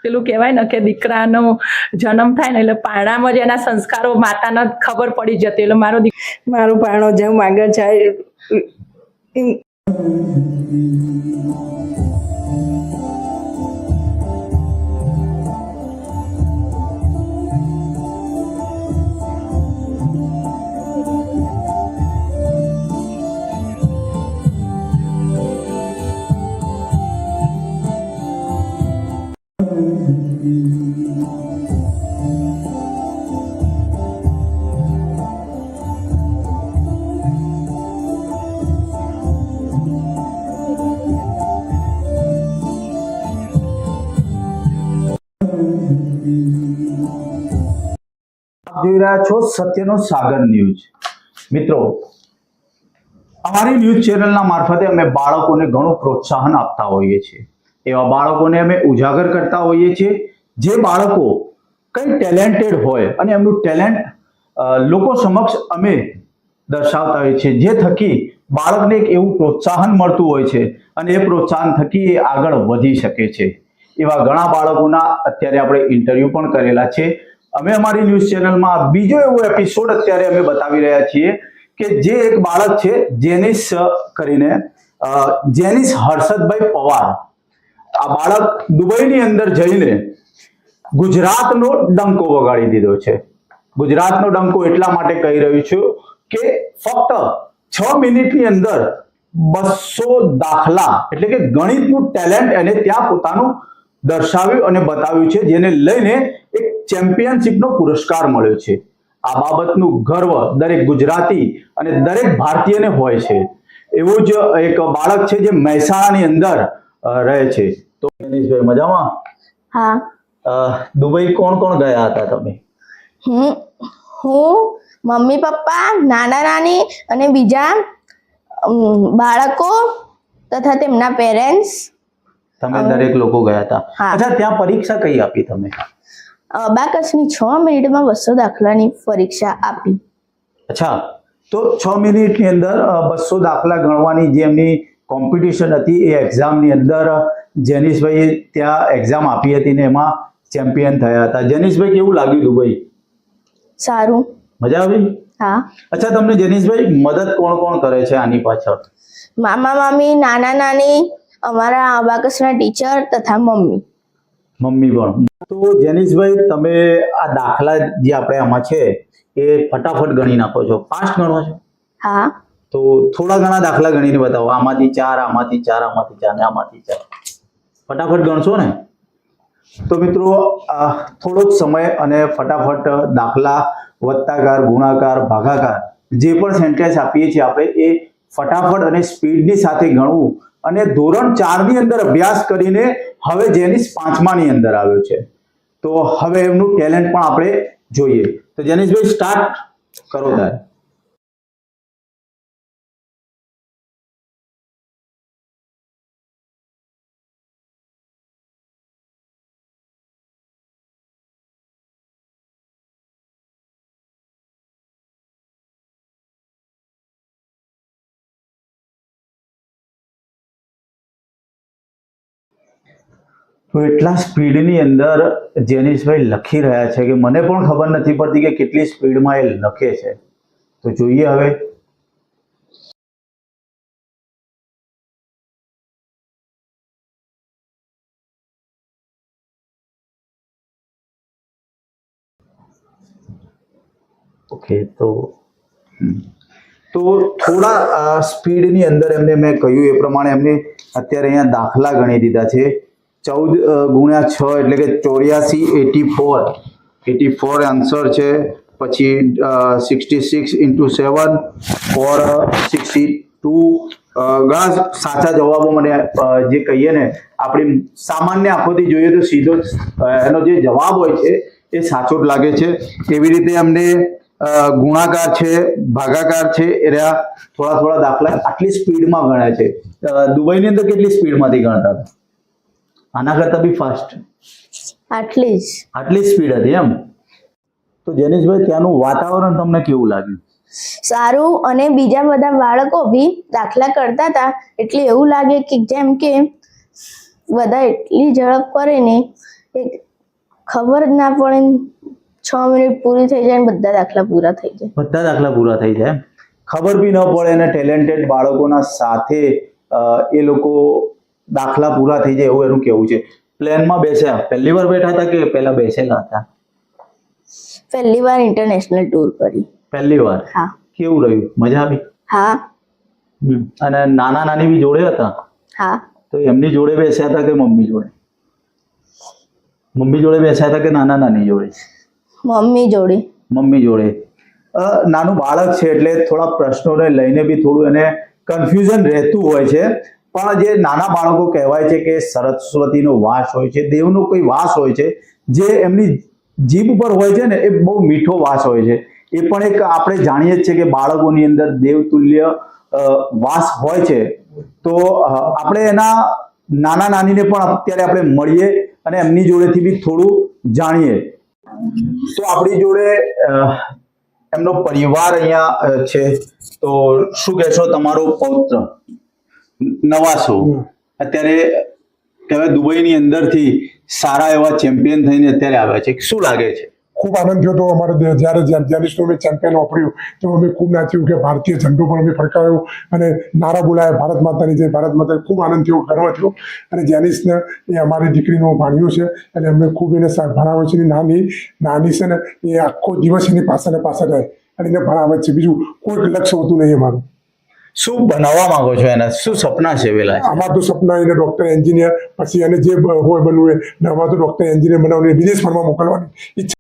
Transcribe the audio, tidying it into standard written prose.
પેલું કહેવાય ને કે દીકરાનો જન્મ થાય ને એટલે પારણામાં જ એના સંસ્કારો માતાને ખબર પડી જતી. એટલે મારું પારણો જેમ આગળ જાય. જોઈ રહ્યા છો સત્યનો સાગર ન્યૂઝ. મિત્રો, અમારી ન્યૂઝ ચેનલના મારફતે અમે બાળકોને ઘણું પ્રોત્સાહન આપતા હોઈએ છીએ. એવા બાળકોને અમે ઉજાગર કરતા હોઈએ છીએ જે બાળકો કંઈ ટેલેન્ટેડ હોય અને એમનું ટેલેન્ટ લોકો સમક્ષ અમે દર્શાવતા હોઈએ છીએ, જે થકી બાળકને એક એવું પ્રોત્સાહન મળતું હોય છે અને એ પ્રોત્સાહન થકી એ આગળ વધી શકે છે. એવા ઘણા બાળકોના અત્યારે આપણે ઇન્ટરવ્યુ પણ કરેલા છે. અમે અમારી ન્યૂઝ ચેનલમાં બીજો એવો એપિસોડ અત્યારે અમે બતાવી રહ્યા છીએ કે જે એક બાળક છે જેનિસ કરીને, જેનિસ હર્ષદભાઈ પવાર. આ બાળક દુબઈની અંદર જઈને ગુજરાતનો ડંકો વગાડી દીધો છે. ગુજરાતનો ડંકો એટલા માટે કહી રહ્યું છું કે ફક્ત 6 મિનિટની અંદર 200 દાખલા એટલે કે ગણિતનું ટેલેન્ટ એને ત્યાં પોતાનું દર્શાવ્યું અને બતાવ્યું છે, જેને લઈને એક ચેમ્પિયનશિપનો પુરસ્કાર મળ્યો છે. આ બાબતનું ગર્વ દરેક ગુજરાતી અને દરેક ભારતીયને હોય છે. એવું જ એક બાળક છે જે મહેસાણાની અંદર રહે છે. તો જનીશભાઈ મજામાં? હા. દુબઈ કોણ કોણ ગયા હતા તમે? હું, મમ્મી પપ્પા, નાના નાની અને બીજા બાળકો તથા તેમના પેરેન્ટ્સ. તમે દરેક લોકો ગયા હતા. અચ્છા, ત્યાં પરીક્ષા કઈ આપી તમે? અબાકસની 6 મિનિટમાં 200 દાખલાની પરીક્ષા આપી. અચ્છા, તો 6 મિનિટની અંદર 200 દાખલા ગણવાની જે એમની કોમ્પિટિશન હતી એ એક્ઝામની અંદર જેનિશભાઈએ ત્યાં એક્ઝામ આપી હતી ને એમાં ચેમ્પિયન થયા હતા. જેનિશભાઈ, કેવું લાગ્યું દુબઈ? સારું. મજા આવી? હા. અચ્છા, તમને જેનિશભાઈ મદદ કોણ કોણ કરે છે આની પાછળ? મામા મામી, નાના નાની, અમારા અબાકસના ટીચર તથા મમ્મી. મમ્મી પણ. તો જેનિશભાઈ, તમે આ દાખલા જે આપણે આમાં છે એ ફટાફટ ગણી નાખો છો? ફાસ્ટ ગણો છો? હા. તો થોડા ઘણા દાખલા ગણીને બતાવો. આમાંથી 4, આમાંથી 4, આમાંથી 4 ને આમાંથી 4. ફટાફટ ગણશો ને? તો મિત્રો, થોડો જ સમય અને ફટાફટ દાખલા વત્તાકાર, ગુણાકાર, ભાગાકાર જે પણ સેન્ટેન્સ આપીએ છીએ આપણે એ ફટાફટ અને સ્પીડની સાથે ગણવું. અને ધોરણ 4 ની અંદર અભ્યાસ કરીને હવે જેનિસ 5માની અંદર આવ્યો છે. તો હવે એમનું ટેલેન્ટ પણ આપણે જોઈએ. તો જેનિશભાઈ, સ્ટાર્ટ કરો તારે. તો એટલા સ્પીડની અંદર જેનિશભાઈ લખી રહ્યા છે કે મને પણ ખબર નથી પડતી કે કેટલી સ્પીડમાં એ લખે છે. તો જોઈએ હવે. ઓકે, તો થોડા સ્પીડની અંદર એમને મેં કહ્યું એ પ્રમાણે એમને અત્યારે અહીંયા દાખલા ગણી દીધા છે. 14 × 6 એટલે કે 84, 84 આન્સર છે. પછી 66 × 7 or 62. ઘણા સાચા જવાબો મને જે કહીએ ને આપણી સામાન્ય આંખોથી જોઈએ તો સીધો એનો જે જવાબ હોય છે એ સાચો જ લાગે છે. એવી રીતે અમને ગુણાકાર છે, ભાગાકાર છે, એ રહ્યા થોડા થોડા દાખલા આટલી સ્પીડમાં ગણાય છે. દુબઈની અંદર કેટલી સ્પીડમાંથી ગણતા હતા? આના કરતા બી ફાસ્ટ? આટલી સ્પીડ હતી એમ? તો જેનિશભાઈ, ત્યાંનું વાતાવરણ તમને કેવું લાગ્યું? સારું. અને બીજા બધા બાળકો બી દાખલા કરતા હતા એટલે એવું લાગે કે જેમ કે બધા એટલી ઝડપ કરે ને એક ખબર જ ના પડે ને 6 મિનિટ પૂરી થઈ જાય ને બધા દાખલા પૂરા થઈ જાય. બધા દાખલા પૂરા થઈ જાય એમ. ખબર બી ન પડે અને ટેલેન્ટેડ બાળકોના સાથે એ લોકો દાખલા પૂરા થઈ જાય એવું એનું કેવું છે. પ્લેનમાં બેસ્યા પહેલી વાર બેઠા હતા કે પહેલા બેસેલા હતા? પહેલી વાર ઇન્ટરનેશનલ ટૂર કરી. પહેલી વાર. હા. કેવું રહ્યું? મજા આવી? હા. અને નાના નાની બી જોડે હતા? હા. તો એમની જોડે બેસ્યા હતા કે મમ્મી જોડે? મમ્મી જોડે બેસ્યા હતા કે નાના નાની જોડે? મમ્મી જોડે. મમ્મી જોડે. નાનું બાળક છે એટલે થોડા પ્રશ્નોને લઈને બી થોડું એને કન્ફ્યુઝન રહેતું હોય છે. પણ જે નાના બાળકો કહેવાય છે કે સરસ્વતીનો વાસ હોય છે, દેવનો કોઈ વાસ હોય છે, જે એમની જીભ પર હોય છે ને એ બહુ મીઠો વાસ હોય છે. એ પણ એક આપણે જાણીએ જ છે કે બાળકોની અંદર દેવતુલ્ય વાસ હોય છે. તો આપણે એના નાના નાનીને પણ અત્યારે આપણે મળીએ અને એમની જોડેથી બી થોડું જાણીએ. તો આપણી જોડે એમનો પરિવાર અહીંયા છે. તો શું કહેશો? તમારો પૌત્ર નવાસો અત્યારે કહેવાય દુબઈની અંદરથી સારા એવા ચેમ્પિયન થઈને અત્યારે આવ્યા છે. શું લાગે છે? ખૂબ આનંદ થયો હતો અમારે જ્યારે 42નું અમે ચેમ્પિયન વાપર્યું તો અમે ખૂબ નાચ્યું કે ભારતીય ઝંડો પણ અમે ફરકાવ્યો અને નારા બોલાયા ભારત માતાની જય, ભારત માતા. ખૂબ આનંદ થયો, ગર્વ થયો. અને જેનિસને એ અમારી દીકરીનો ભાણિયો છે અને અમને ખૂબ એને ભણાવે છે. નાની છે ને એ આખો દિવસ એની પાછળ રહે અને એને ભણાવે છે. બીજું કોઈ લક્ષ્ય હોતું નહીં અમારું. શું બનાવવા માંગો છો? એના શું સપના છે? વેલા અમારું તો સપના એને ડૉક્ટર, એન્જિનિયર, પછી એને જે હોય બનવું એ. અમારે તો ડૉક્ટર, એન્જિનિયર બનાવવાની, વિદેશ ભણવા મોકલવાની ઈચ્છા.